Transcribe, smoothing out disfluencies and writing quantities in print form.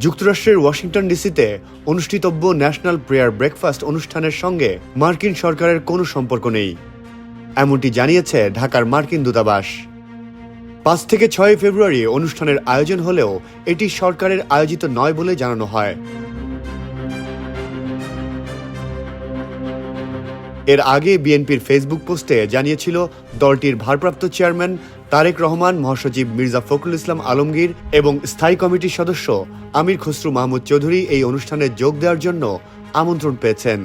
যুক্তরাষ্ট্রের ওয়াশিংটন ডিসিতে অনুষ্ঠিতব্য national prayer breakfast অনুষ্ঠানের সঙ্গে মার্কিন সরকারের কোনো সম্পর্ক নেই, এমনটি জানিয়েছে ঢাকার মার্কিন দূতাবাস। ৫ থেকে ৬ ফেব্রুয়ারি অনুষ্ঠানের আয়োজন হলেও এটি সরকারের আয়োজিত নয় বলে জানানো হয়। এর আগে বিএনপির ফেসবুক পোস্টে জানিয়েছিল, দলটির ভারপ্রাপ্ত চেয়ারম্যান তারেক রহমান, মহাসচিব মির্জা ফখরুল ইসলাম আলমগীর এবং স্থায়ী কমিটির সদস্য আমির খসরু মাহমুদ চৌধুরী এই অনুষ্ঠানে যোগ দেওয়ার জন্য আমন্ত্রণ পেয়েছেন।